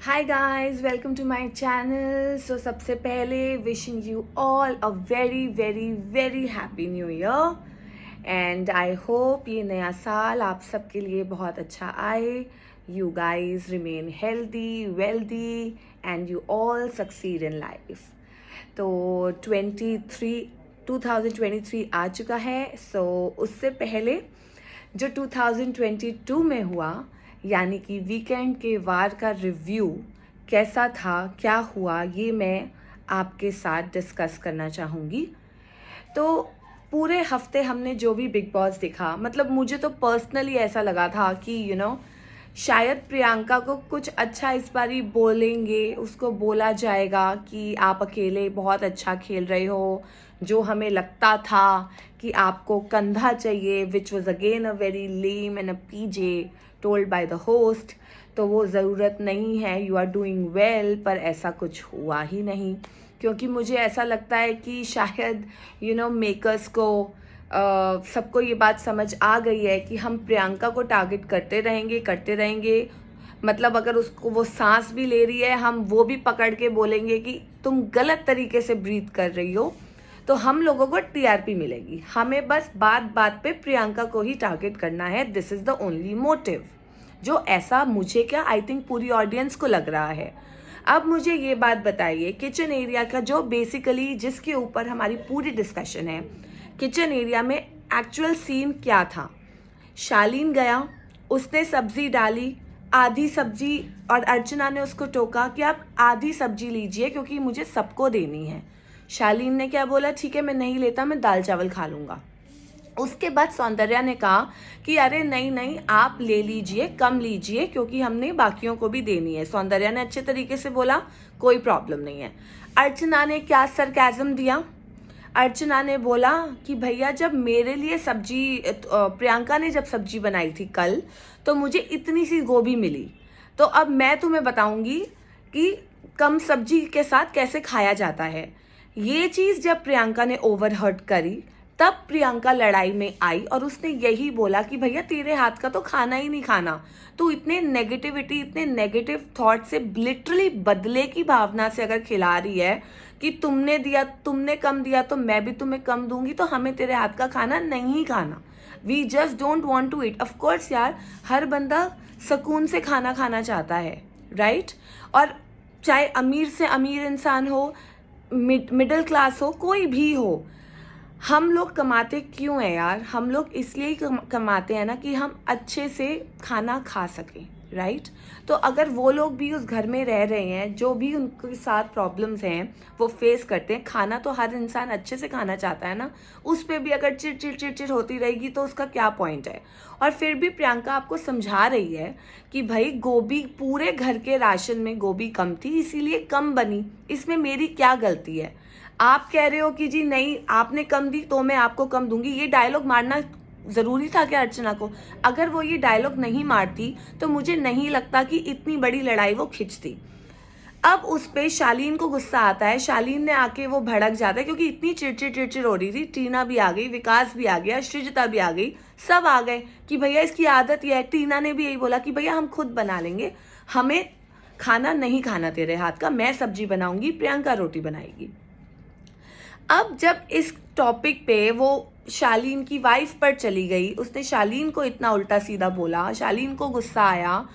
Hi guys, welcome to my channel. So सबसे पहले wishing you all a very very very happy new year and I hope ये नया साल आप सबके लिए बहुत अच्छा आए. You guys remain healthy, wealthy and you all succeed in life. तो 2023 आ चुका है. So उससे पहले जो 2022 में हुआ यानी कि वीकेंड के वार का रिव्यू कैसा था, क्या हुआ, ये मैं आपके साथ डिस्कस करना चाहूँगी. तो पूरे हफ्ते हमने जो भी बिग बॉस देखा, मतलब मुझे तो पर्सनली ऐसा लगा था कि शायद प्रियंका को कुछ अच्छा इस बारी बोलेंगे, उसको बोला जाएगा कि आप अकेले बहुत अच्छा खेल रहे हो. जो हमें लगता था कि आपको कंधा चाहिए, which was again a very lame and a PJ told by the host, तो वो ज़रूरत नहीं है, यू आर डूइंग वेल. पर ऐसा कुछ हुआ ही नहीं, क्योंकि मुझे ऐसा लगता है कि शायद मेकर्स को सबको ये बात समझ आ गई है कि हम प्रियंका को टारगेट करते रहेंगे. मतलब अगर उसको वो सांस भी ले रही है, हम वो भी पकड़ के बोलेंगे कि तुम गलत तरीके से ब्रीथ कर रही हो, तो हम लोगों को टीआरपी मिलेगी. हमें बस बात बात पे प्रियंका को ही टारगेट करना है. This is the only motive. जो ऐसा मुझे क्या, आई थिंक पूरी ऑडियंस को लग रहा है. अब मुझे ये बात बताइए, किचन एरिया का जो बेसिकली जिसके ऊपर हमारी पूरी डिस्कशन है, किचन एरिया में एक्चुअल सीन क्या था. शालीन गया, उसने सब्जी डाली, आधी सब्जी, और अर्चना ने उसको टोका कि आप आधी सब्जी लीजिए क्योंकि मुझे सबको देनी है. शालीन ने क्या बोला, ठीक है मैं नहीं लेता, मैं दाल चावल खा लूँगा. उसके बाद सौंदर्या ने कहा कि अरे नहीं नहीं आप ले लीजिए, कम लीजिए क्योंकि हमने बाकियों को भी देनी है. सौंदर्या ने अच्छे तरीके से बोला कोई प्रॉब्लम नहीं है. अर्चना ने क्या सरकाज़म दिया. अर्चना ने बोला कि भैया जब मेरे लिए सब्जी, प्रियंका ने जब सब्जी बनाई थी कल, तो मुझे इतनी सी गोभी मिली, तो अब मैं तुम्हें बताऊंगी कि कम सब्जी के साथ कैसे खाया जाता है. ये चीज़ जब प्रियंका ने ओवरहर्ट करी, तब प्रियंका लड़ाई में आई और उसने यही बोला कि भैया तेरे हाथ का तो खाना ही नहीं खाना. तो इतने नेगेटिविटी, इतने नेगेटिव थॉट से, लिटरली बदले की भावना से अगर खिला रही है कि तुमने दिया, तुमने कम दिया तो मैं भी तुम्हें कम दूंगी, तो हमें तेरे हाथ का खाना नहीं खाना. We just don't want to eat. Of course यार, हर बंदा सुकून से खाना खाना चाहता है, राइट? और चाहे अमीर से अमीर इंसान हो, मिडिल क्लास हो, कोई भी हो, हम लोग कमाते क्यों हैं यार? हम लोग इसलिए ही कमाते हैं ना कि हम अच्छे से खाना खा सकें, राइट? तो अगर वो लोग भी उस घर में रह रहे हैं, जो भी उनके साथ प्रॉब्लम्स हैं वो फेस करते हैं, खाना तो हर इंसान अच्छे से खाना चाहता है ना. उस पर भी अगर चिड़ होती रहेगी तो उसका क्या पॉइंट है. और फिर भी प्रियंका आपको समझा रही है कि भाई गोभी, पूरे घर के राशन में गोभी कम थी इसीलिए कम बनी, इसमें मेरी क्या गलती है. आप कह रहे हो कि जी नहीं आपने कम दी तो मैं आपको कम दूंगी. ये डायलॉग मारना ज़रूरी था क्या अर्चना को? अगर वो ये डायलॉग नहीं मारती तो मुझे नहीं लगता कि इतनी बड़ी लड़ाई वो खिंचती. अब उस पे शालीन को गुस्सा आता है. शालीन ने आके वो भड़क जाता है क्योंकि इतनी चिड़चिड़ हो रही थी. टीना भी आ गई, विकास भी आ गया, सृजिता भी आ गई, सब आ गए कि भैया इसकी आदत यह है. टीना ने भी यही बोला कि भैया हम खुद बना लेंगे, हमें खाना नहीं खाना तेरे हाथ का, मैं सब्जी बनाऊंगी, प्रियंका रोटी बनाएगी. अब जब इस टॉपिक पे वो शालीन की वाइफ पर चली गई, उसने शालीन को इतना उल्टा सीधा बोला, शालीन को गुस्सा आया,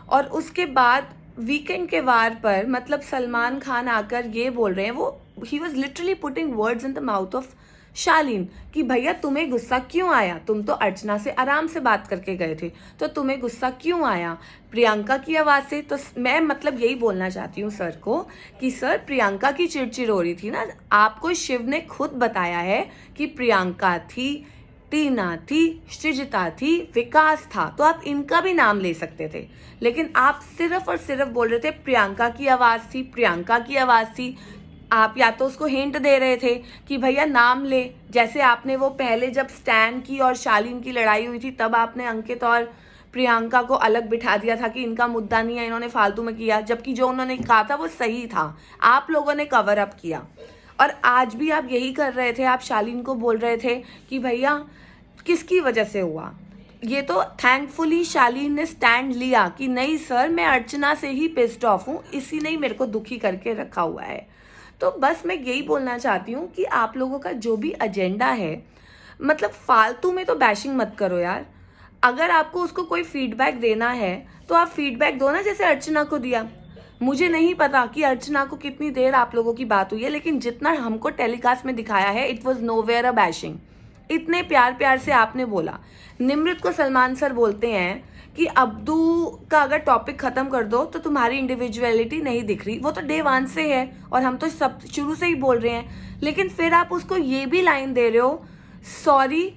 और उसके बाद वीकेंड के वार पर मतलब सलमान खान आकर ये बोल रहे हैं, वो ही was literally putting words in the mouth of Shaleen कि भैया तुम्हें गुस्सा क्यों आया, तुम तो अर्चना से आराम से बात करके गए थे, तो तुम्हें गुस्सा क्यों आया प्रियंका की आवाज़ से. तो मैं मतलब यही बोलना चाहती हूँ सर को कि सर प्रियंका की चिड़चिड़ हो रही थी ना, आपको शिव ने खुद बताया है कि प्रियंका थी, टीना थी, सृजिता थी, विकास था, तो आप इनका भी नाम ले सकते थे. लेकिन आप सिर्फ और सिर्फ बोल रहे थे प्रियंका की आवाज़ थी, प्रियंका की आवाज़ थी. आप या तो उसको हिंट दे रहे थे कि भैया नाम ले, जैसे आपने वो पहले जब स्टैन की और शालीन की लड़ाई हुई थी तब आपने अंकित और प्रियंका को अलग बिठा दिया था कि इनका मुद्दा नहीं है, इन्होंने फालतू में किया, जबकि जो उन्होंने कहा था वो सही था. आप लोगों ने कवर अप किया और आज भी आप यही कर रहे थे. आप शालीन को बोल रहे थे कि भैया किसकी वजह से हुआ, ये तो थैंकफुली शालीन ने स्टैंड लिया कि नहीं सर, मैं अर्चना से ही पिस्ड ऑफ हूँ, इसी ने ही मेरे को दुखी करके रखा हुआ है। तो बस मैं यही बोलना चाहती हूँ कि आप लोगों का जो भी एजेंडा है, मतलब फालतू में तो बैशिंग मत करो यार। अगर आपको उसको कोई फीडबैक देना है तो आप फीडबैक दो ना, जैसे अर्चना को दिया। मुझे नहीं पता कि अर्चना को कितनी देर आप लोगों की बात हुई है, लेकिन जितना हमको टेलीकास्ट में दिखाया है, it was nowhere a bashing. इतने प्यार प्यार से आपने बोला। निमृत को सलमान सर बोलते हैं कि अब्दू का अगर टॉपिक खत्म कर दो तो तुम्हारी इंडिविजुअलिटी नहीं दिख रही। वो तो डे वन से है और हम तो सब शुरू से ही बोल रहे हैं, लेकिन फिर आप उसको ये भी लाइन दे रहे हो, सॉरी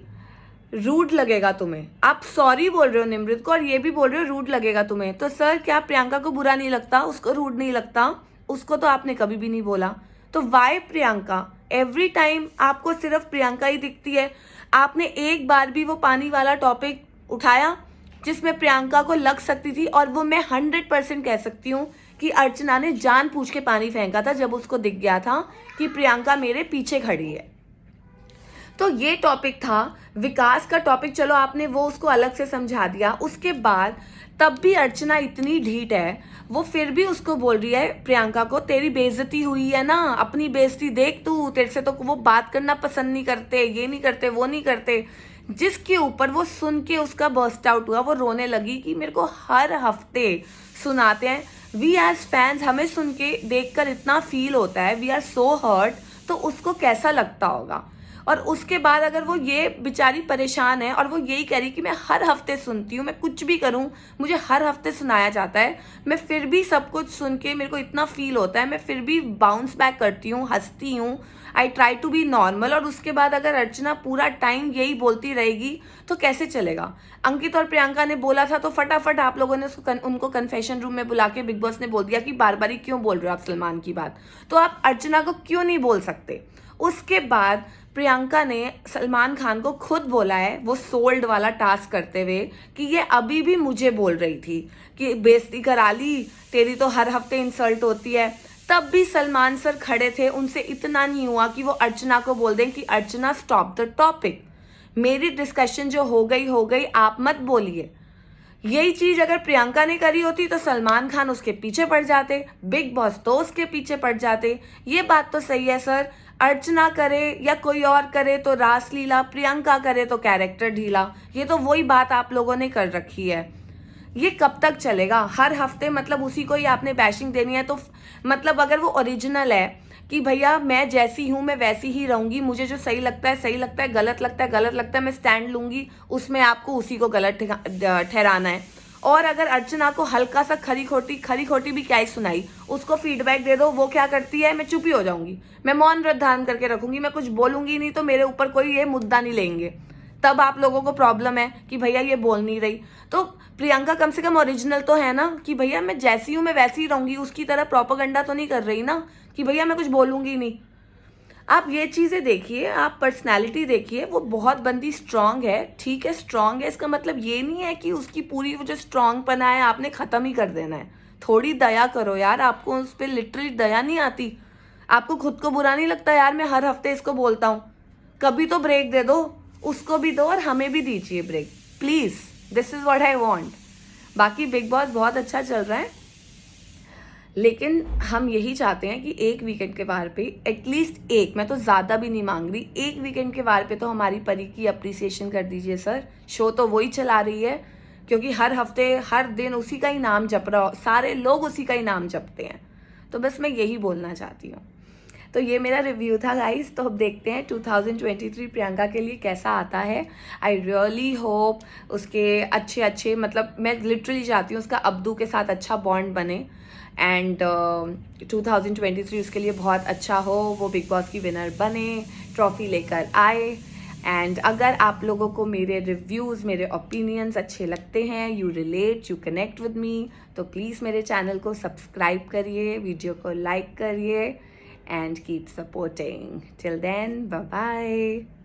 रूड लगेगा तुम्हें। आप सॉरी बोल रहे हो निमृत को और ये भी बोल रहे हो रूड लगेगा तुम्हें। तो सर क्या प्रियंका को बुरा नहीं लगता, उसको रूड नहीं लगता? उसको तो आपने कभी भी नहीं बोला। तो वाई प्रियंका? एवरी टाइम आपको सिर्फ प्रियंका ही दिखती है। आपने एक बार भी वो पानी वाला टॉपिक उठाया जिसमें प्रियंका को लग सकती थी? और वो मैं 100% कह सकती हूँ कि अर्चना ने जानबूझ के पानी फेंका था जब उसको दिख गया था कि प्रियंका मेरे पीछे खड़ी है। तो ये टॉपिक था विकास का टॉपिक, चलो आपने वो उसको अलग से समझा दिया। उसके बाद तब भी अर्चना इतनी ढीठ है, वो फिर भी उसको बोल रही है प्रियंका को, तेरी बेइज्जती हुई है ना, अपनी बेइज्जती देख तू, तेरे से तो वो बात करना पसंद नहीं करते, ये नहीं करते, वो नहीं करते। जिसके ऊपर वो सुन के उसका बर्स्ट आउट हुआ, वो रोने लगी कि मेरे को हर हफ्ते सुनाते हैं। वी एज फैंस, हमें सुन के देखकर इतना फील होता है, वी आर सो हर्ट, तो उसको कैसा लगता होगा। और उसके बाद अगर वो ये बेचारी परेशान है और वो यही कह रही कि मैं हर हफ्ते सुनती हूँ, मैं कुछ भी करूँ मुझे हर हफ्ते सुनाया जाता है, मैं फिर भी सब कुछ सुन के मेरे को इतना फील होता है, मैं फिर भी बाउंस बैक करती हूँ, हंसती हूँ, I try to be normal. और उसके बाद अगर अर्चना पूरा टाइम यही बोलती रहेगी तो कैसे चलेगा? अंकित और प्रियंका ने बोला था तो फटाफट आप लोगों ने उनको कन्फेशन रूम में बुला के बिग बॉस ने बोल दिया कि बार बार क्यों बोल रहे हो आप सलमान की बात, तो आप अर्चना को क्यों नहीं बोल सकते? उसके बाद प्रियंका ने सलमान खान को खुद बोला है, वो सोल्ड वाला टास्क करते हुए, कि ये अभी भी मुझे बोल रही थी कि बेइज्जती करा ली तेरी, तो हर हफ्ते इंसल्ट होती है। तब भी सलमान सर खड़े थे, उनसे इतना नहीं हुआ कि वो अर्चना को बोल दें कि अर्चना स्टॉप द टॉपिक, मेरी डिस्कशन जो हो गई, आप मत बोलिए। यही चीज अगर प्रियंका ने करी होती तो सलमान खान उसके पीछे पड़ जाते, बिग बॉस तो उसके पीछे पड़ जाते। ये बात तो सही है सर, अर्चना करे या कोई और करे तो रासलीला, प्रियंका करे तो कैरेक्टर ढीला। ये तो वही बात आप लोगों ने कर रखी है। ये कब तक चलेगा? हर हफ्ते मतलब उसी को ही आपने बैशिंग देनी है? तो मतलब अगर वो ओरिजिनल है कि भैया मैं जैसी हूँ मैं वैसी ही रहूंगी, मुझे जो सही लगता है सही लगता है, गलत लगता है गलत लगता है, मैं स्टैंड लूंगी, उसमें आपको उसी को गलत ठहराना है। और अगर अर्चना को हल्का सा खरी खोटी भी क्या ही सुनाई, उसको फीडबैक दे दो, वो क्या करती है, मैं चुप ही हो जाऊंगी, मैं मौन व्रत धारण करके रखूंगी, मैं कुछ बोलूंगी नहीं, तो मेरे ऊपर कोई ये मुद्दा नहीं लेंगे। तब आप लोगों को प्रॉब्लम है कि भैया ये बोल नहीं रही। तो प्रियंका कम से कम ओरिजिनल तो है ना, कि भैया मैं जैसी हूँ मैं वैसी ही रहूंगी, उसकी तरह प्रोपेगेंडा तो नहीं कर रही ना कि भैया मैं कुछ बोलूंगी नहीं। आप ये चीज़ें देखिए, आप पर्सनैलिटी देखिए, वो बहुत बंदी स्ट्रांग है, ठीक है स्ट्रांग है, इसका मतलब ये नहीं है कि उसकी पूरी वो जो स्ट्रांग पना है आपने ख़त्म ही कर देना है। थोड़ी दया करो यार, आपको उस पर लिटरली दया नहीं आती? आपको खुद को बुरा नहीं लगता यार मैं हर हफ्ते इसको बोलता हूँ? कभी तो ब्रेक दे दो, उसको भी दो और हमें भी दीजिए break please. This is what I want. बाकी बिग बॉस बहुत अच्छा चल रहा है, लेकिन हम यही चाहते हैं कि एक वीकेंड के वार पे एटलीस्ट एक, मैं तो ज़्यादा भी नहीं मांग रही, एक वीकेंड के वार पे तो हमारी परी की अप्रिसिएशन कर दीजिए सर। शो तो वही चला रही है, क्योंकि हर हफ्ते हर दिन उसी का ही नाम जप रहा, सारे लोग उसी का ही नाम जपते हैं। तो बस मैं यही बोलना चाहती हूँ। तो ये मेरा रिव्यू था गाइस। तो अब देखते हैं 2023 प्रियंका के लिए कैसा आता है। आई रियली होप उसके अच्छे मतलब मैं लिटरली चाहती हूँ उसका अब्दू के साथ अच्छा बॉन्ड बने एंड 2023 उसके लिए बहुत अच्छा हो, वो बिग बॉस की विनर बने, ट्रॉफी लेकर आए। एंड अगर आप लोगों को मेरे रिव्यूज़, मेरे ओपिनियंस अच्छे लगते हैं, you relate, you connect with me, तो प्लीज़ मेरे चैनल को सब्सक्राइब करिए, वीडियो को लाइक करिए and keep supporting. Till then, bye bye.